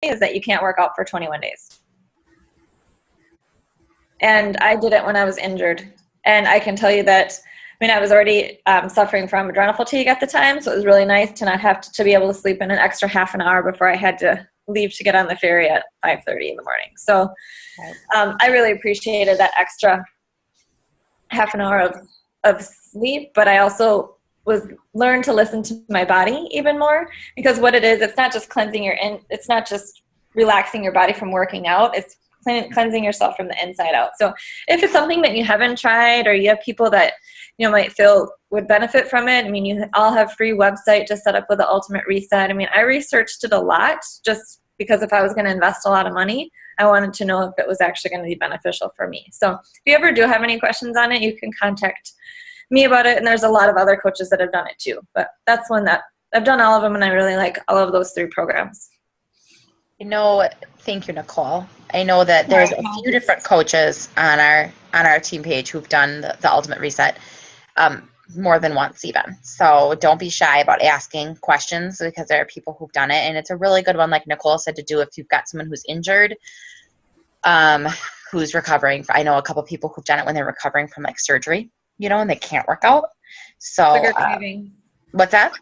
is that you can't work out for 21 days. And I did it when I was injured. And I can tell you that, I was already suffering from adrenal fatigue at the time, so it was really nice to not have to be able to sleep in an extra half an hour before I had to leave to get on the ferry at 5:30 in the morning. So I really appreciated that extra half an hour of sleep, but I also learned to listen to my body even more, because what it is, it's not just it's not just relaxing your body from working out, it's cleansing yourself from the inside out. So if it's something that you haven't tried, or you have people that might feel would benefit from it, you all have free website to set up with the Ultimate Reset. I researched it a lot just because if I was going to invest a lot of money, I wanted to know if it was actually going to be beneficial for me. So if you ever do have any questions on it, you can contact me about it. And there's a lot of other coaches that have done it too. But that's one that I've done all of them, and I really like all of those 3 programs. Thank you, Nicole. I know that there's a few different coaches on our team page who've done the Ultimate Reset more than once even. So don't be shy about asking questions, because there are people who've done it, and it's a really good one, like Nicole said, to do if you've got someone who's injured, who's recovering. I know a couple people who've done it when they're recovering from surgery, and they can't work out. So what's that?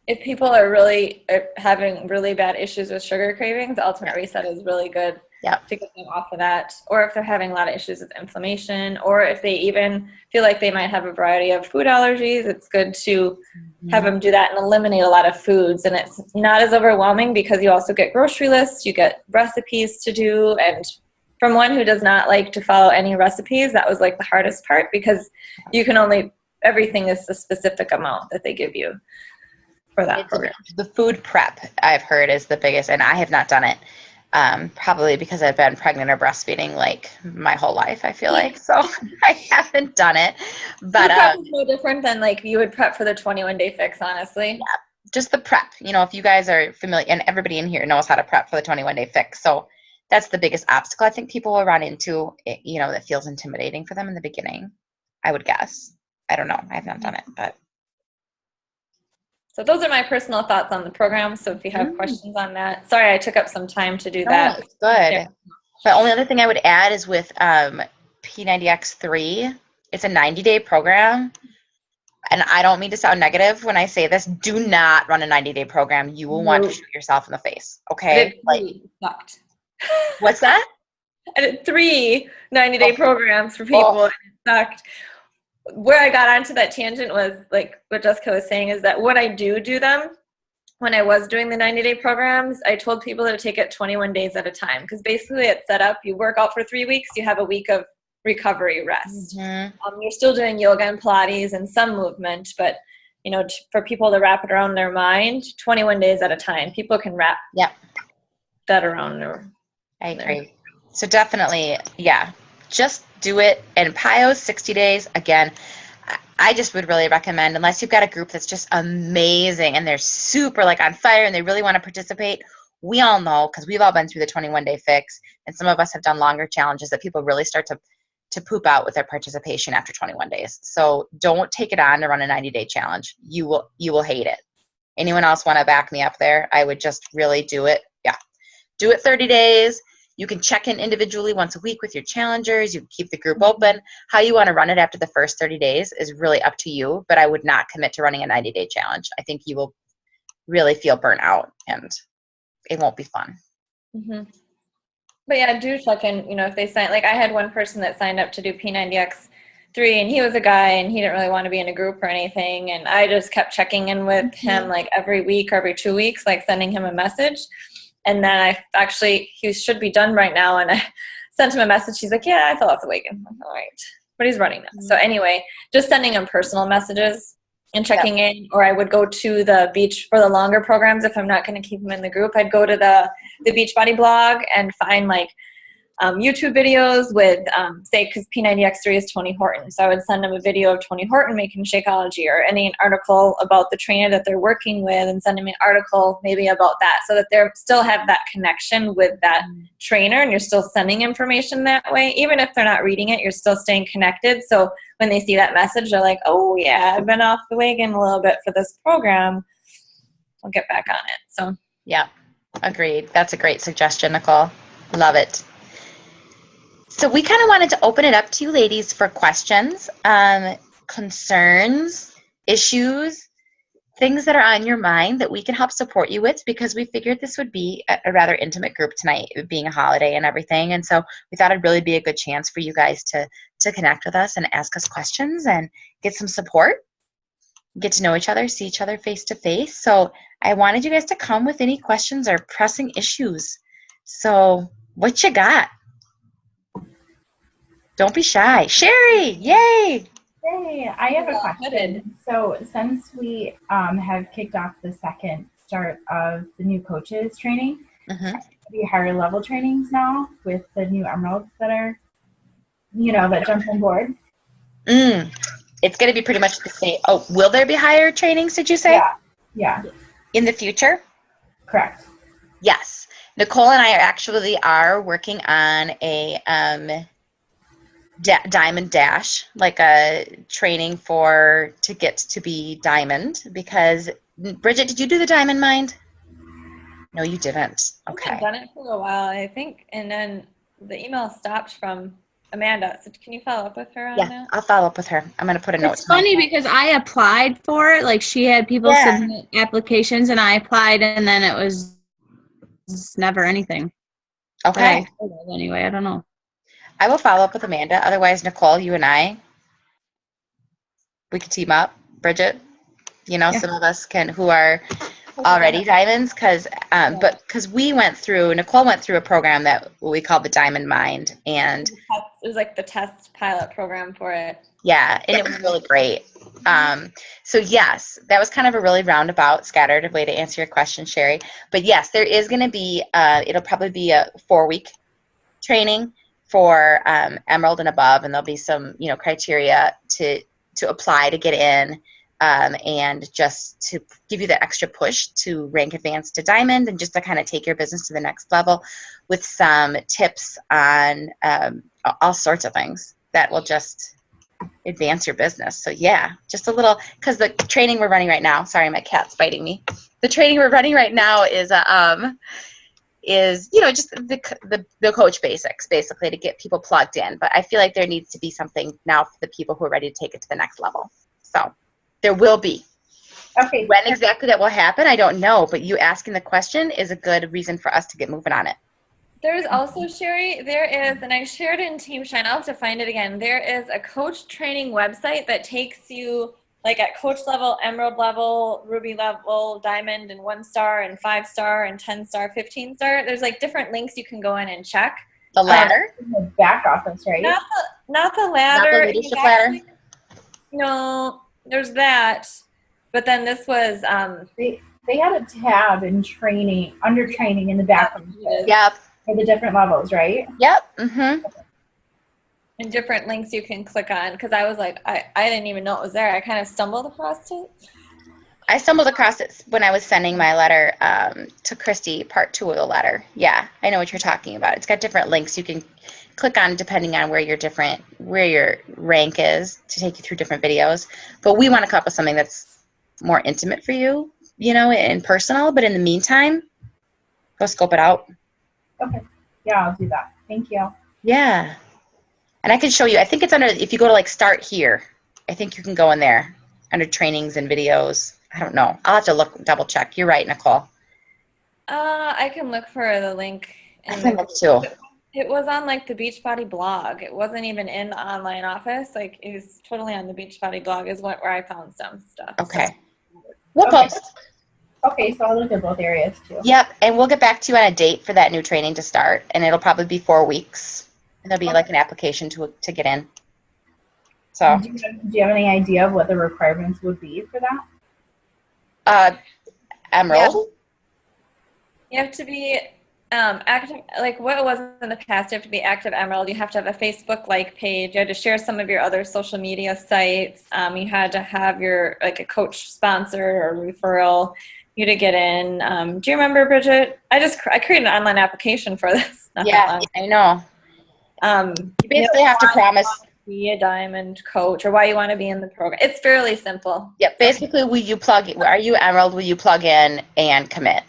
If people are really having really bad issues with sugar cravings, the Ultimate Reset is really good to get them off of that. Or if they're having a lot of issues with inflammation, or if they even feel like they might have a variety of food allergies, it's good to have them do that and eliminate a lot of foods. And it's not as overwhelming, because you also get grocery lists, you get recipes to do. And from one who does not like to follow any recipes, that was the hardest part, because you can everything is a specific amount that they give you for that program. The food prep, I've heard, is the biggest, and I have not done it, probably because I've been pregnant or breastfeeding my whole life, I feel like. So I haven't done it. But food prep is no different than you would prep for the 21-day fix, honestly. Yeah, just the prep. If you guys are familiar, and everybody in here knows how to prep for the 21-day fix. So that's the biggest obstacle I think people will run into, that feels intimidating for them in the beginning, I would guess. I don't know. I have not done it, but. So those are my personal thoughts on the program. So if you have questions on that, sorry I took up some time to do that. It's good. Yeah. The only other thing I would add is with P90X3, it's a 90-day program. And I don't mean to sound negative when I say this. Do not run a 90-day program. You will want to shoot yourself in the face. Okay? Sucked. What's that? I did 3 90-day programs for people, and it sucked. Where I got onto that tangent was what Jessica was saying, is that when I do them, when I was doing the 90-day programs, I told people to take it 21 days at a time, because basically it's set up, you work out for 3 weeks, you have a week of recovery rest. You're still doing yoga and Pilates and some movement, but for people to wrap it around their mind, 21 days at a time, people can wrap that around I agree. So definitely, just do it. And PiYo's 60 days, again, I just would really recommend, unless you've got a group that's just amazing and they're super on fire and they really want to participate. We all know, because we've all been through the 21-day fix, and some of us have done longer challenges, that people really start to poop out with their participation after 21 days. So don't take it on to run a 90-day challenge. You will hate it. Anyone else want to back me up there? I would just really do it. Do it 30 days. You can check in individually once a week with your challengers. You can keep the group open. How you want to run it after the first 30 days is really up to you, but I would not commit to running a 90-day challenge. I think you will really feel burnt out, and it won't be fun. But do check in, if they sign, I had one person that signed up to do P90X3, and he was a guy, and he didn't really want to be in a group or anything, and I just kept checking in with him every week or every 2 weeks, sending him a message. And then he should be done right now. And I sent him a message. He's like, yeah, I fell off the wagon. I'm all right. But he's running now. So anyway, just sending him personal messages and checking in. Or I would go to the beach for the longer programs. If I'm not going to keep him in the group, I'd go to the Beachbody blog and find YouTube videos with, say, because P90X3 is Tony Horton. So I would send them a video of Tony Horton making Shakeology, or any article about the trainer that they're working with, and send them an article maybe about that, so that they still have that connection with that trainer, and you're still sending information that way. Even if they're not reading it, you're still staying connected. So when they see that message, they're like, oh yeah, I've been off the wagon a little bit for this program. I'll get back on it. So Agreed. That's a great suggestion, Nicole. Love it. So we kind of wanted to open it up to you ladies for questions, concerns, issues, things that are on your mind that we can help support you with, because we figured this would be a rather intimate group tonight, it being a holiday and everything. And so we thought it'd really be a good chance for you guys to connect with us and ask us questions and get some support, get to know each other, see each other face to face. So I wanted you guys to come with any questions or pressing issues. So what you got? Don't be shy. Sherry, yay! Hey, I have a question. So since we have kicked off the second start of the new coaches training, the higher level trainings now with the new Emeralds that are, that jump on board. It's going to be pretty much the same. Oh, will there be higher trainings, did you say? Yeah. In the future? Correct. Yes. Nicole and I are working on a Diamond Dash, like a training to get to be Diamond, because Bridget, did you do the Diamond Mind? No, you didn't. Okay. I've done it for a while, I think, and then the email stopped from Amanda. So can you follow up with her on that? I'll follow up with her. I'm going to put a note. It's funny because I applied for it. Like, she had people submit applications, and I applied, and then it was never anything. Okay. Anyway, I don't know. I will follow up with Amanda. Otherwise, Nicole, you and I, we could team up. Bridget, some of us who are already diamonds, because Nicole went through a program that we call the Diamond Mind, and it was like the test pilot program for it. Yeah, and it was really great. So yes, that was kind of a really roundabout, scattered way to answer your question, Sherry. But yes, there is going to be, it'll probably be a 4-week training for Emerald and above, and there'll be some, criteria to apply to get in, and just to give you the extra push to rank advanced to Diamond, and just to kind of take your business to the next level with some tips on all sorts of things that will just advance your business. So yeah, just a little, because the training we're running right now, sorry, my cat's biting me. The training we're running right now is just the coach basics, basically, to get people plugged in. But I feel like there needs to be something now for the people who are ready to take it to the next level. So there will be. Okay. When exactly that will happen, I don't know. But you asking the question is a good reason for us to get moving on it. There's also, Sherry, there is, and I shared it in Team Shine, I'll have to find it again. There is a coach training website that takes you like at coach level, emerald level, ruby level, diamond, and 1-star, and 5-star, and 10-star, 15-star. There's like different links you can go in and check. The ladder? The back office, right? Not the ladder. Not the leadership ladder? No, there's that. But then this was... They had a tab in training, under training in the back. Yep. For the different levels, right? Yep. Mm-hmm. And different links you can click on, because I was like, I didn't even know it was there. I kind of stumbled across it. I stumbled across it when I was sending my letter to Christy, part 2 of the letter. Yeah, I know what you're talking about. It's got different links you can click on depending on where your rank is to take you through different videos. But we want to come up with something that's more intimate for you, and personal. But in the meantime, go scope it out. Okay. Yeah, I'll do that. Thank you. Yeah. And I can show you. I think it's under, if you go to start here, I think you can go in there under trainings and videos. I don't know. I'll have to double check. You're right, Nicole. I can look for the link. I can look too. It was on the Beachbody blog. It wasn't even in the online office. It was totally on the Beachbody blog is where I found some stuff. Okay. We'll post. Okay, so I'll look at both areas too. Yep, and we'll get back to you on a date for that new training to start, and it'll probably be 4 weeks. And there'll be an application to get in. So. Do you have any idea of what the requirements would be for that? Emerald. You have to be active, what it was in the past. You have to be active Emerald. You have to have a Facebook page. You had to share some of your other social media sites. You had to have your a coach sponsor or referral you to get in. Do you remember, Bridget? I created an online application for this. Yeah, I know. You basically have to promise. Be a diamond coach, or why you want to be in the program. It's fairly simple. Yeah, basically, are you Emerald? Will you plug in and commit?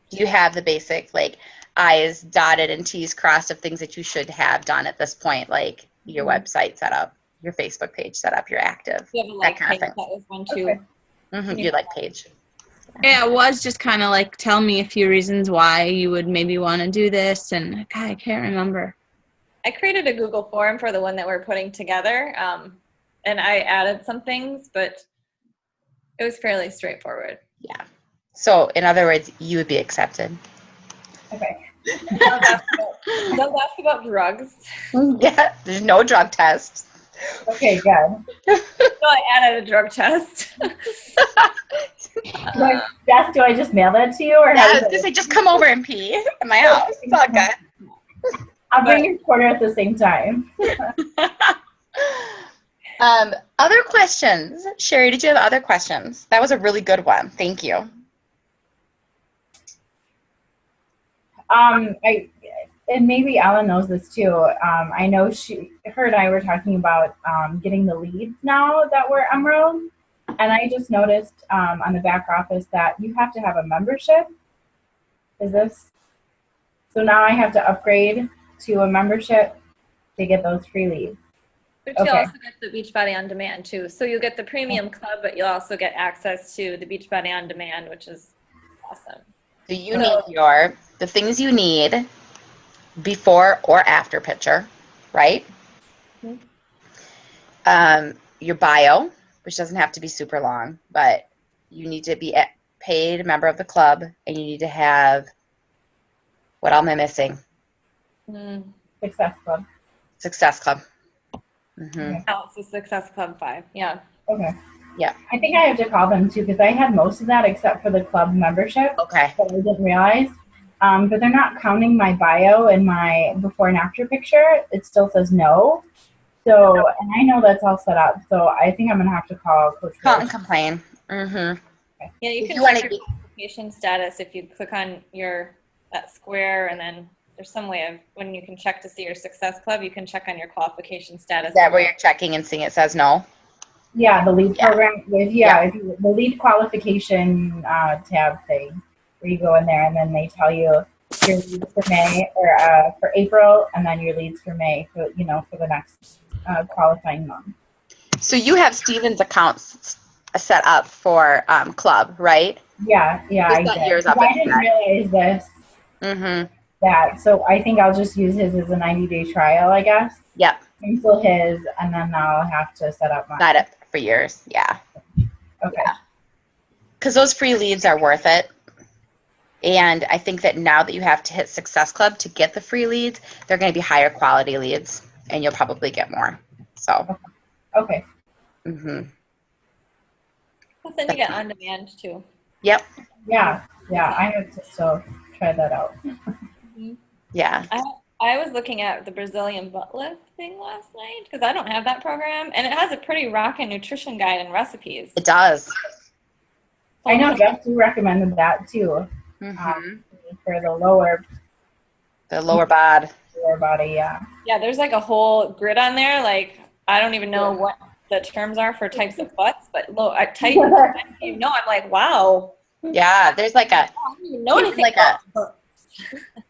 Do you have the basic, like, I's dotted and T's crossed of things that you should have done at this point, like your website set up, your Facebook page set up, you're active, You have a that like kind of page. thing. That was one too. Okay. Your like page. Yeah, it was just kind of like tell me a few reasons why you would maybe want to do this, and God, I can't remember. I created a Google form for the one that we're putting together, and I added some things, but it was fairly straightforward. Yeah. So in other words, you would be accepted. Okay. Don't ask about drugs. Yeah. There's no drug test. Okay, good. So I added a drug test. Jess, do I just mail that to you, or Yeah, how I does was gonna it- say just come over and pee at my house. It's all good. I'll bring your quarter at the same time. Other questions? Sherry, did you have other questions? That was a really good one. Thank you. And maybe Ellen knows this too. I know her and I were talking about getting the leads now that we're Emerald, and I just noticed on the back office that you have to have a membership. So now I have to upgrade to a membership to get those free leads. But you'll Okay. also get the Beachbody On Demand too. So you'll get the premium club, but you'll also get access to the Beachbody On Demand, which is awesome. So you need the things you need before or after picture, right? Your bio, which doesn't have to be super long, but you need to be a paid member of the club, and you need to have, what am I missing? Success Club. Success Club. Mm-hmm. Oh, it's the Success Club 5. Yeah. Okay. Yeah. I think I have to call them too because I had most of that except for the club membership. Okay. But I didn't realize. But they're not counting my bio and my before and after picture. It still says no. So, and I know that's all set up. So I think I'm gonna have to call Coach. Call Rose. and complain. Mm-hmm. Yeah, you If can you wanna check your qualification status if you click on that square, and then there's some way of when you can check to see your Success Club, you can check on your qualification status. Is that where you're checking and seeing it says no? Yeah, the lead Yeah. program with the lead qualification tab thing where you go in there and then they tell you your leads for May or for April and then your leads for May for for the next qualifying month. So you have Steven's accounts set up for club, right? Yeah, I Just set did. yours up I as didn't that. realize this that, so I think I'll just use his as a 90-day trial, I guess. Yep. Cancel his and then I'll have to set up mine. Set it for yours. Yeah. Okay. Because those free leads are worth it. And I think that now that you have to hit Success Club to get the free leads, they're going to be higher quality leads, and you'll probably get more. So. Okay. Mm-hmm. But then you get On Demand too. Yep. Yeah, I have to still try that out. Yeah. I was looking at the Brazilian butt lift thing last night because I don't have that program, and it has a pretty rockin' nutrition guide and recipes. It does. I know Jeff too recommended that too Mm-hmm. for the lower The lower bod. body. Yeah. Yeah, there's like a whole grid on there. Like I don't even know what the terms are for types of butts, but tight. I'm like, wow. Yeah. There's like a. I don't even know anything Like about butts.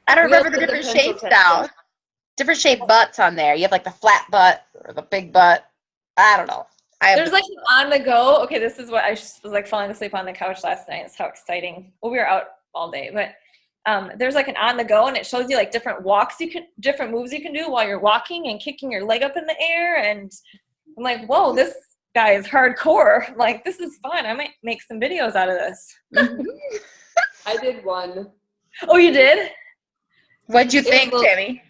I don't We remember also the did the different pencil shapes test. now. Different shaped butts on there. You have like the flat butt or the big butt. I don't know. There's like an on the go. Okay, this is what I was like falling asleep on the couch last night. It's how exciting. Well, we were out all day, but there's like an on the go, and it shows you like different different moves you can do while you're walking and kicking your leg up in the air. And I'm like, whoa, this guy is hardcore. I'm like, this is fun. I might make some videos out of this. I did one. Oh, you did? What'd you It think, was- Tammy?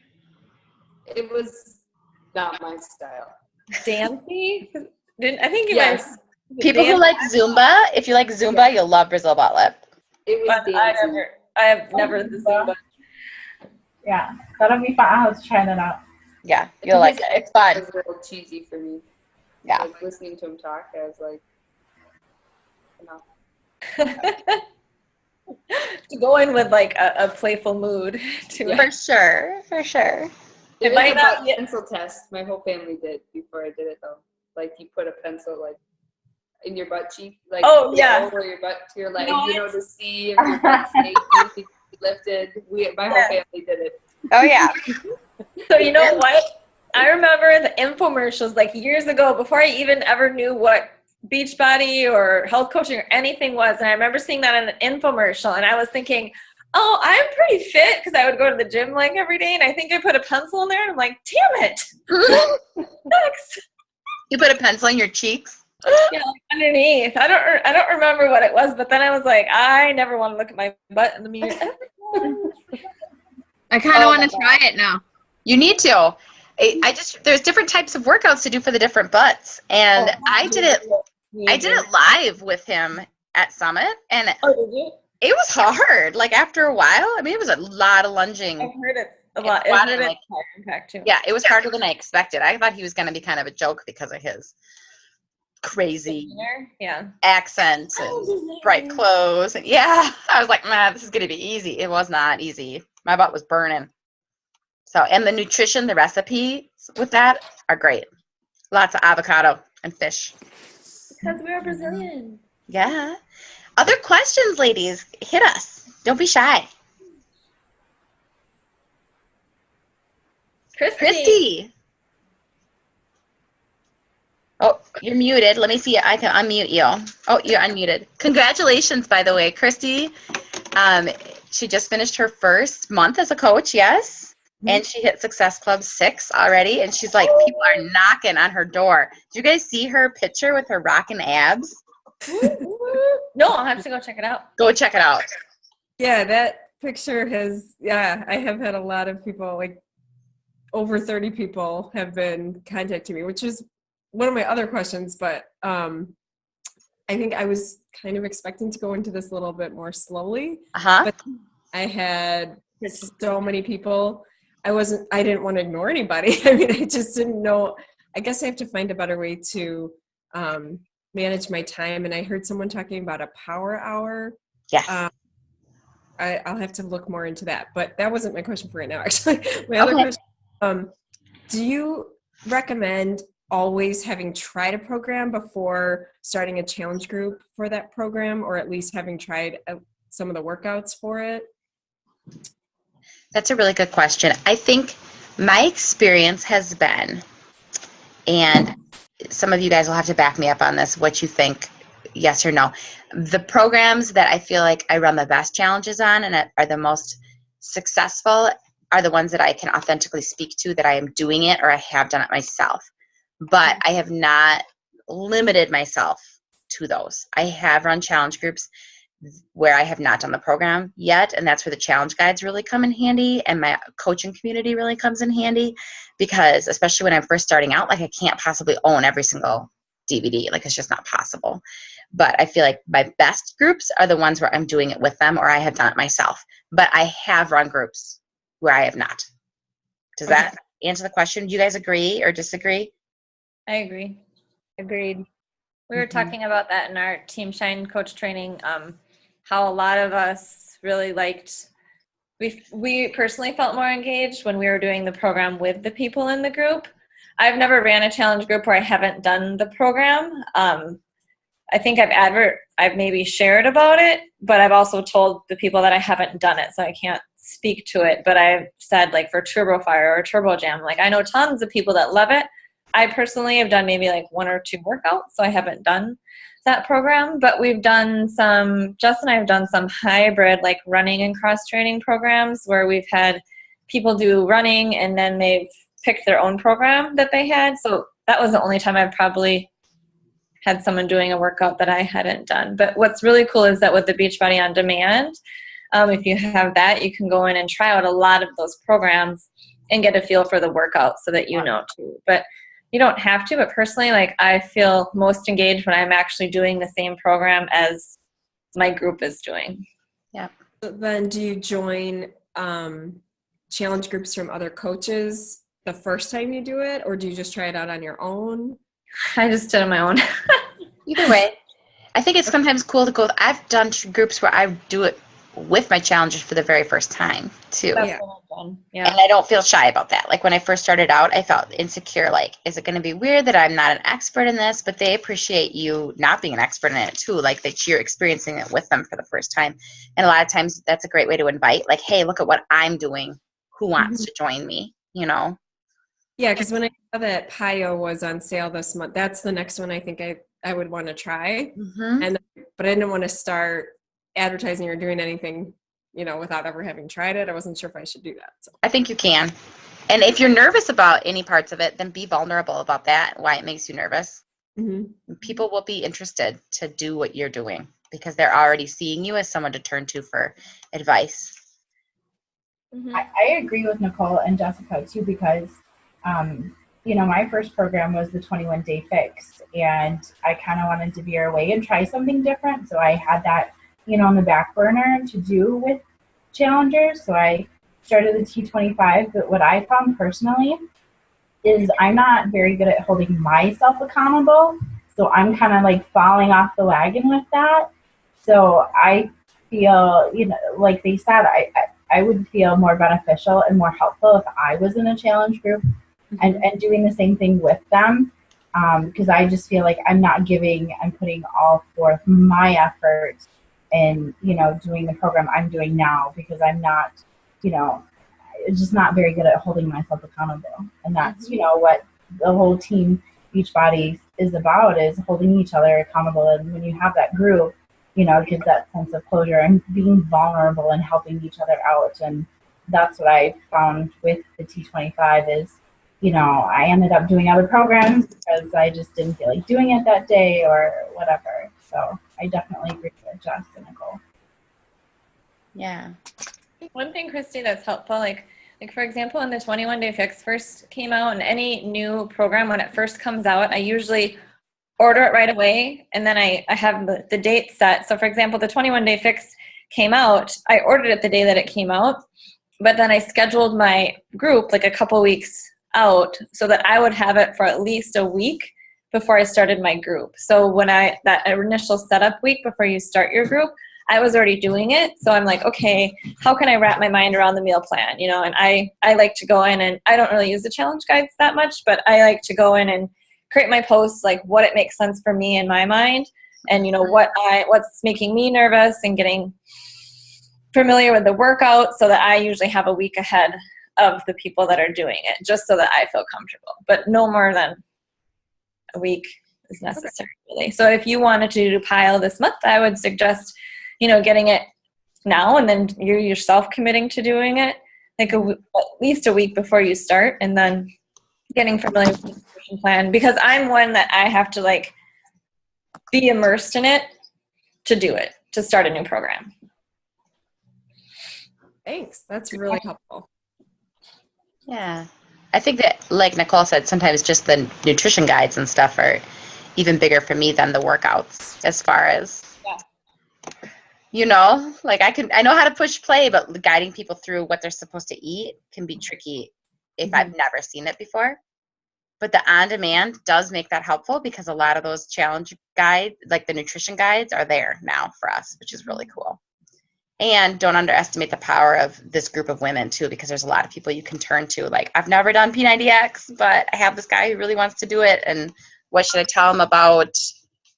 It was not my style. Dancey? I think you Yes. guys. People who like Zumba, if you like Zumba, you'll love Brazil butt lift. It was But I dancing. have never the Zumba. Yeah, that'll be fun. I'll have to try that out. Yeah, you'll like it. It's It fun. was a little cheesy for me. Yeah. Like listening to him talk, I was like, no. To go in with like a playful mood to it. For sure. For sure. It It might was a not butt be- pencil test. My whole family did before I did it though. Like you put a pencil like in your butt cheek, like Oh, yeah. over your butt to your leg, know to see if your butt's naked. lifted. My whole family did it. Oh yeah. So you know what? I remember the infomercials like years ago before I even ever knew what Beachbody or health coaching or anything was. And I remember seeing that in an infomercial and I was thinking, oh, I'm pretty fit because I would go to the gym like every day. And I think I put a pencil in there and I'm like, damn it. Sucks. You put a pencil in your cheeks? Yeah, like underneath. I don't remember what it was, but then I was like, I never want to look at my butt in the mirror. I kind of want to try it now. You need to. There's different types of workouts to do for the different butts. And I did it live with him at Summit. And Oh, did you? it was hard. Like after a while, I mean, it was a lot of lunging. I've heard it a lot. It's Isn't it like- high impact too? Yeah, it was harder than I expected. I thought he was going to be kind of a joke because of his crazy Yeah. accent and bright clothes. And yeah, I was like, man, this is going to be easy. It was not easy. My butt was burning. So, and the nutrition, the recipes with that are great. Lots of avocado and fish. Because we're Brazilian. Yeah. Other questions, ladies? Hit us. Don't be shy. Christy. Oh, you're muted. Let me see. I can unmute you. Oh, you're unmuted. Congratulations, by the way, Christy. She just finished her first month as a coach, yes? And she hit Success Club 6 already. And she's like, people are knocking on her door. Did you guys see her picture with her rocking abs? No, I'll have to go check it out. Go check it out. Yeah, that picture has, I have had a lot of people, like over 30 people have been contacting me, which is one of my other questions, but I think I was kind of expecting to go into this a little bit more slowly. But I had so many people. I didn't want to ignore anybody. I mean, I just didn't know. I guess I have to find a better way to manage my time. And I heard someone talking about a power hour. Yes. I'll have to look more into that. But that wasn't my question for right now, actually. My other question, do you recommend always having tried a program before starting a challenge group for that program, or at least having tried some of the workouts for it? That's a really good question. I think my experience has been, and some of you guys will have to back me up on this, what you think, yes or no. The programs that I feel like I run the best challenges on and are the most successful are the ones that I can authentically speak to, that I am doing it or I have done it myself. But I have not limited myself to those. I have run challenge groups where I have not done the program yet, and that's where the challenge guides really come in handy, and my coaching community really comes in handy, because especially when I'm first starting out, like I can't possibly own every single DVD. Like it's just not possible. But I feel like my best groups are the ones where I'm doing it with them or I have done it myself. But I have run groups where I have not. Does that answer the question? Do you guys agree or disagree? I agree. Agreed. We were talking about that in our Team Shine coach training, how a lot of us really liked, we personally felt more engaged when we were doing the program with the people in the group. I've never ran a challenge group where I haven't done the program. I think I've maybe shared about it, but I've also told the people that I haven't done it, so I can't speak to it. But I've said, like for Turbo Fire or Turbo Jam, like I know tons of people that love it. I personally have done maybe like 1 or 2 workouts, so I haven't done that program. But we've done Jess and I have done some hybrid, like running and cross-training programs where we've had people do running and then they've picked their own program that they had. So that was the only time I've probably had someone doing a workout that I hadn't done. But what's really cool is that with the Beachbody On Demand, if you have that, you can go in and try out a lot of those programs and get a feel for the workout so that you know too. But you don't have to, but personally, like I feel most engaged when I'm actually doing the same program as my group is doing. Yeah. So then do you join challenge groups from other coaches the first time you do it, or do you just try it out on your own? I just did it on my own. Either way, I think it's sometimes cool to go. I've done groups where I do it with my challengers for the very first time too. That's Yeah. what I've fun. And I don't feel shy about that. Like when I first started out, I felt insecure. Like, is it going to be weird that I'm not an expert in this? But they appreciate you not being an expert in it too. Like that you're experiencing it with them for the first time. And a lot of times that's a great way to invite, like, hey, look at what I'm doing. Who wants to join me? You know? Yeah, because when I saw that Pio was on sale this month, that's the next one I think I would want to try. But I didn't want to start advertising or doing anything, without ever having tried it. I wasn't sure if I should do that. So. I think you can. And if you're nervous about any parts of it, then be vulnerable about that, why it makes you nervous. People will be interested to do what you're doing because they're already seeing you as someone to turn to for advice. I agree with Nicole and Jessica too, because my first program was the 21-day fix, and I kind of wanted to veer away and try something different. So I had that, on the back burner to do with challengers. So I started the T25, but what I found personally is I'm not very good at holding myself accountable. So I'm kind of like falling off the wagon with that. So I feel, like they said, I would feel more beneficial and more helpful if I was in a challenge group and doing the same thing with them, because I just feel like I'm putting all forth my effort in, doing the program I'm doing now, because I'm not, just not very good at holding myself accountable. And that's, what the whole team Beachbody is about, is holding each other accountable. And when you have that group, it gives that sense of closure and being vulnerable and helping each other out. And that's what I found with the T25 is, I ended up doing other programs because I just didn't feel like doing it that day or whatever. So I definitely agree with Jess and Nicole. Yeah. One thing, Christy, that's helpful, like for example, when the 21-day fix first came out, and any new program, when it first comes out, I usually order it right away, and then I have the date set. So for example, the 21-day fix came out, I ordered it the day that it came out, but then I scheduled my group like a couple weeks out so that I would have it for at least a week before I started my group. So when that initial setup week before you start your group, I was already doing it. So I'm like, okay, how can I wrap my mind around the meal plan? And I like to go in, and I don't really use the challenge guides that much, but I like to go in and create my posts, like what it makes sense for me in my mind, and what's making me nervous, and getting familiar with the workout so that I usually have a week ahead of the people that are doing it, just so that I feel comfortable. But no more than a week is necessary, really. So if you wanted to do Pile this month, I would suggest getting it now, and then you're yourself committing to doing it like at least a week before you start, and then getting familiar with the nutrition plan, because I'm one that I have to like be immersed in it to start a new program. Thanks. That's really helpful. Yeah. I think that, like Nicole said, sometimes just the nutrition guides and stuff are even bigger for me than the workouts, as far as, like I know how to push play, but guiding people through what they're supposed to eat can be tricky if I've never seen it before. But the on-demand does make that helpful, because a lot of those challenge guides, like the nutrition guides, are there now for us, which is really cool. And don't underestimate the power of this group of women too, because there's a lot of people you can turn to. Like, I've never done P90X, but I have this guy who really wants to do it. And what should I tell him about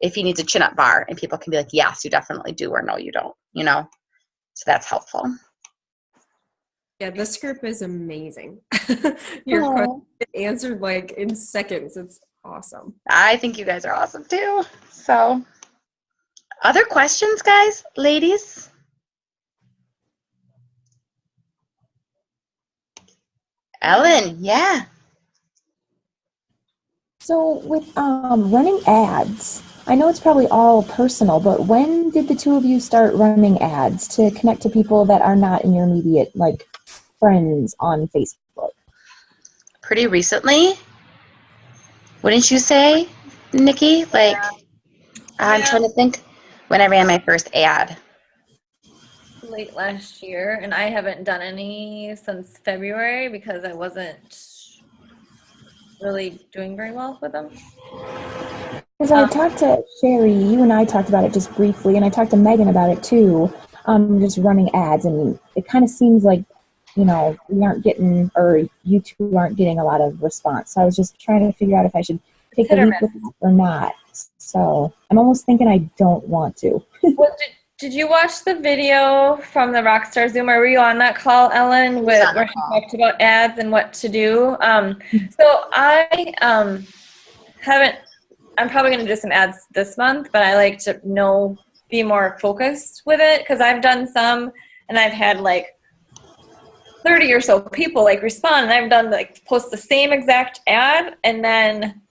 if he needs a chin-up bar? And people can be like, yes, you definitely do, or no, you don't, So that's helpful. Yeah, this group is amazing. Your question answered like in seconds. It's awesome. I think you guys are awesome too. So, other questions, guys, ladies? Ellen, yeah. So with running ads, I know it's probably all personal, but when did the two of you start running ads to connect to people that are not in your immediate, like, friends on Facebook? Pretty recently. Wouldn't you say, Nikki? Like, I'm trying to think when I ran my first ad. Late last year, and I haven't done any since February because I wasn't really doing very well with them. Because I talked to Sherry, you and I talked about it just briefly, and I talked to Megan about it too, just running ads, and it kind of seems like, we aren't getting, or you two aren't getting a lot of response. So I was just trying to figure out if I should take a leap with it or not. So I'm almost thinking I don't want to. Well, did you watch the video from the Rockstar Zoomer? Were you on that call, Ellen, where she talked about ads and what to do? So I haven't. I'm probably going to do some ads this month, but I like to be more focused with it, because I've done some and I've had like 30 or so people like respond, and I've done like post the same exact ad and then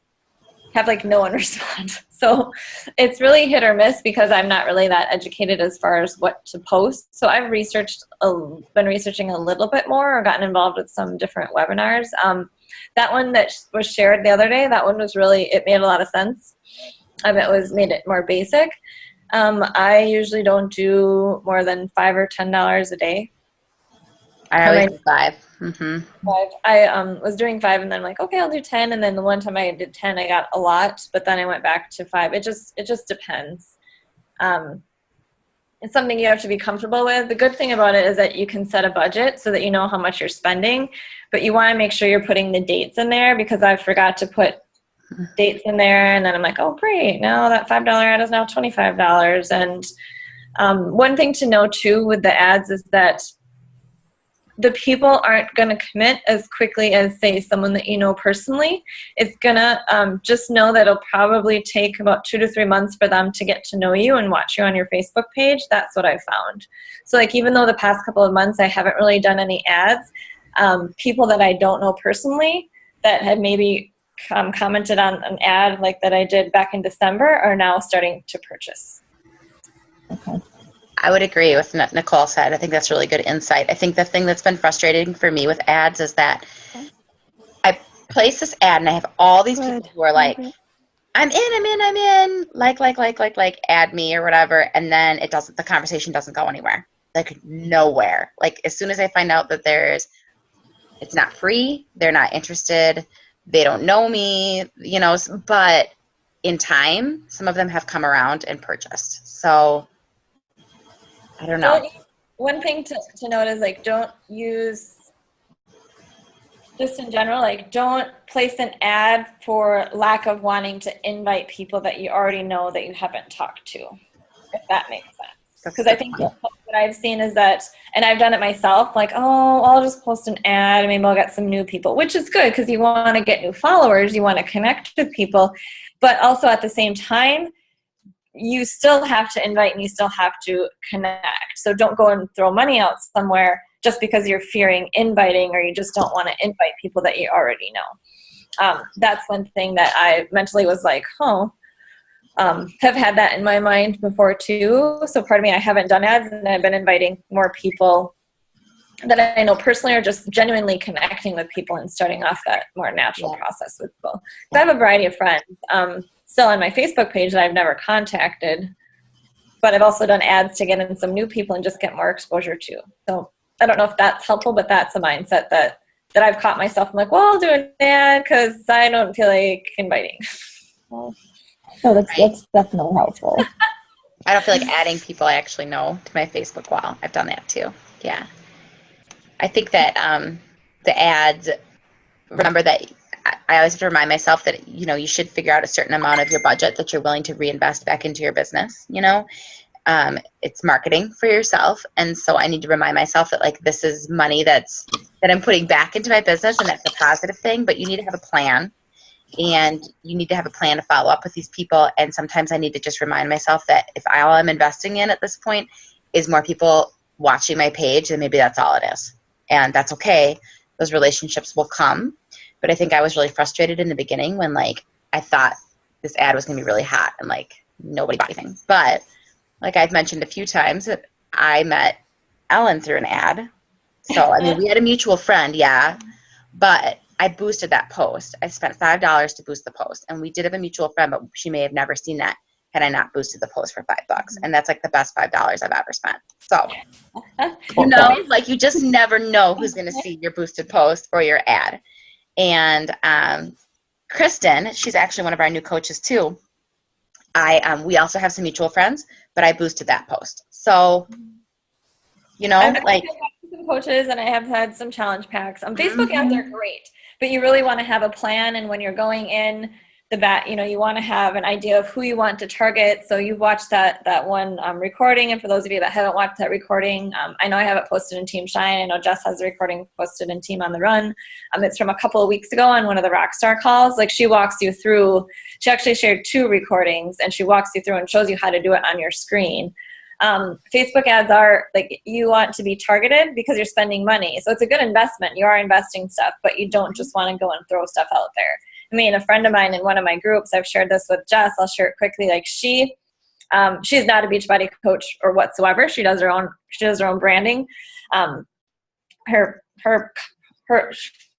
have like no one respond. So it's really hit or miss, because I'm not really that educated as far as what to post. So I've been researching a little bit more, or gotten involved with some different webinars. That one that was shared the other day, that one was it made a lot of sense. Made it more basic. I usually don't do more than $5 or $10 a day. I always do 5. Mm-hmm. 5. I was doing 5, and then I'm like, okay, I'll do 10. And then the one time I did 10, I got a lot, but then I went back to 5. It just depends. It's something you have to be comfortable with. The good thing about it is that you can set a budget so that you know how much you're spending, but you want to make sure you're putting the dates in there, because I forgot to put dates in there, and then I'm like, oh great, now that $5 ad is now $25. And one thing to know too with the ads is that the people aren't going to commit as quickly as, say, someone that you know personally. It's going to just know that it'll probably take about 2 to 3 months for them to get to know you and watch you on your Facebook page. That's what I found. So like, even though the past couple of months I haven't really done any ads, people that I don't know personally that had maybe commented on an ad like that I did back in December are now starting to purchase. Okay. I would agree with what Nicole said. I think that's really good insight. I think the thing that's been frustrating for me with ads is that I place this ad and I have all these people who are like, I'm in, like, add me or whatever. And then the conversation doesn't go anywhere. Like nowhere. Like as soon as I find out that it's not free, they're not interested, they don't know me, but in time, some of them have come around and purchased. So I don't know. One thing to note is like, don't use, just in general, like don't place an ad for lack of wanting to invite people that you already know that you haven't talked to, if that makes sense. Because I think what I've seen is that, and I've done it myself, like, oh, I'll just post an ad and maybe I'll get some new people, which is good because you want to get new followers, you want to connect with people, but also at the same time, you still have to invite and you still have to connect. So don't go and throw money out somewhere just because you're fearing inviting or you just don't want to invite people that you already know. That's one thing that I mentally was like, have had that in my mind before too. So part of me, I haven't done ads and I've been inviting more people that I know personally or just genuinely connecting with people and starting off that more natural process with people. I have a variety of friends still on my Facebook page that I've never contacted, but I've also done ads to get in some new people and just get more exposure to. So I don't know if that's helpful, but that's a mindset that I've caught myself. I'm like, well, I'll do an ad because I don't feel like inviting. No, that's definitely helpful. I don't feel like adding people I actually know to my Facebook wall. I've done that too. Yeah. I think that the ads, remember that I always have to remind myself that, you should figure out a certain amount of your budget that you're willing to reinvest back into your business. It's marketing for yourself. And so I need to remind myself that like, this is money that I'm putting back into my business, and that's a positive thing, but you need to have a plan. And you need to have a plan to follow up with these people. And sometimes I need to just remind myself that if all I'm investing in at this point is more people watching my page, then maybe that's all it is. And that's okay. Those relationships will come. But I think I was really frustrated in the beginning when like I thought this ad was going to be really hot and like nobody bought anything. But like I've mentioned a few times, that I met Ellen through an ad. So I mean, we had a mutual friend, but I boosted that post. I spent $5 to boost the post, and we did have a mutual friend, but she may have never seen that had I not boosted the post for $5. And that's like the best $5 I've ever spent. So, like you just never know who's going to see your boosted post or your ad. And Kristen, she's actually one of our new coaches too. We also have some mutual friends, but I boosted that post. So, like coaches and I have had some challenge packs. Facebook ads are great, but you really want to have a plan. And when you're going in you want to have an idea of who you want to target. So you've watched that one recording. And for those of you that haven't watched that recording, I know I have it posted in Team Shine. I know Jess has the recording posted in Team on the Run. It's from a couple of weeks ago on one of the Rockstar calls. Like she walks you through, she actually shared 2 recordings and she walks you through and shows you how to do it on your screen. Facebook ads are like, you want to be targeted because you're spending money. So it's a good investment. You are investing stuff, but you don't just want to go and throw stuff out there. I mean, a friend of mine in one of my groups, I've shared this with Jess, I'll share it quickly. Like she's not a Beachbody coach or whatsoever. She does her own branding.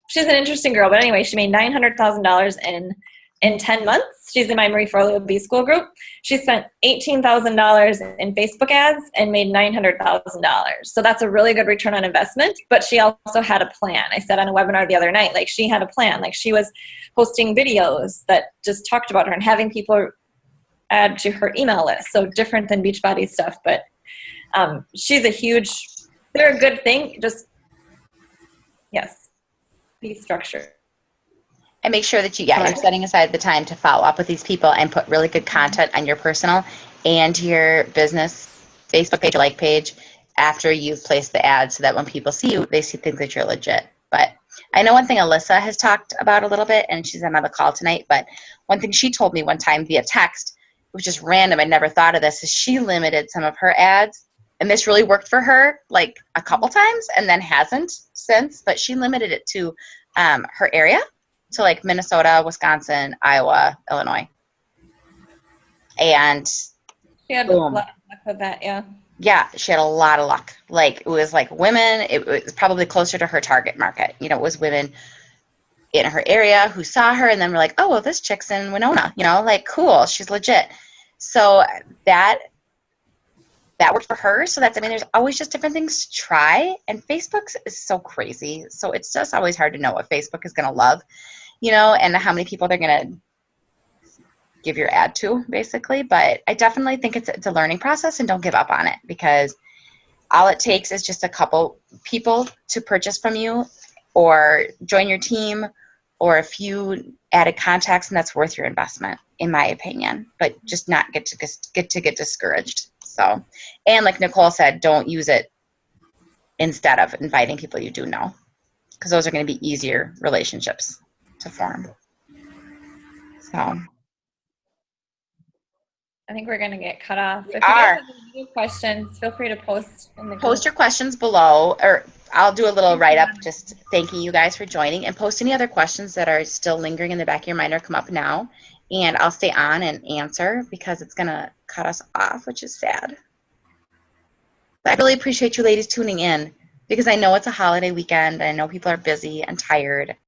She's an interesting girl, but anyway, she made $900,000 in 10 months. She's in my Marie Forleo B School group. She spent $18,000 in Facebook ads and made $900,000. So that's a really good return on investment, but she also had a plan. I said on a webinar the other night, like she had a plan. Like she was posting videos that just talked about her and having people add to her email list. So different than Beachbody stuff, but they're a good thing. Just, yes, be structured. And make sure that you're setting aside the time to follow up with these people and put really good content on your personal and your business Facebook page, like page, after you've placed the ad, so that when people see you, they think that you're legit. But I know one thing Alyssa has talked about a little bit, and she's on the call tonight, but one thing she told me one time via text, which is random, I never thought of this, is she limited some of her ads, and this really worked for her like a couple times and then hasn't since, but she limited it to her area. So like Minnesota, Wisconsin, Iowa, Illinois. And she had a lot of luck with that, yeah. Yeah, she had a lot of luck. Like it was like women, it was probably closer to her target market. You know, it was women in her area who saw her and then were like, oh, well, this chick's in Winona, like cool, she's legit. So that worked for her. So there's always just different things to try. And Facebook is so crazy. So it's just always hard to know what Facebook is going to love, and how many people they're going to give your ad to, basically. But I definitely think it's a learning process, and don't give up on it, because all it takes is just a couple people to purchase from you or join your team or a few added contacts, and that's worth your investment, in my opinion. But just not get discouraged. So, and like Nicole said, don't use it instead of inviting people you do know, because those are going to be easier relationships to form. So I think we're going to get cut off. If you guys have any questions, feel free to post in the group. Post your questions below, or I'll do a little write-up just thanking you guys for joining, and post any other questions that are still lingering in the back of your mind or come up now, and I'll stay on and answer, because it's going to cut us off, which is sad. But I really appreciate you ladies tuning in, because I know it's a holiday weekend, and I know people are busy and tired.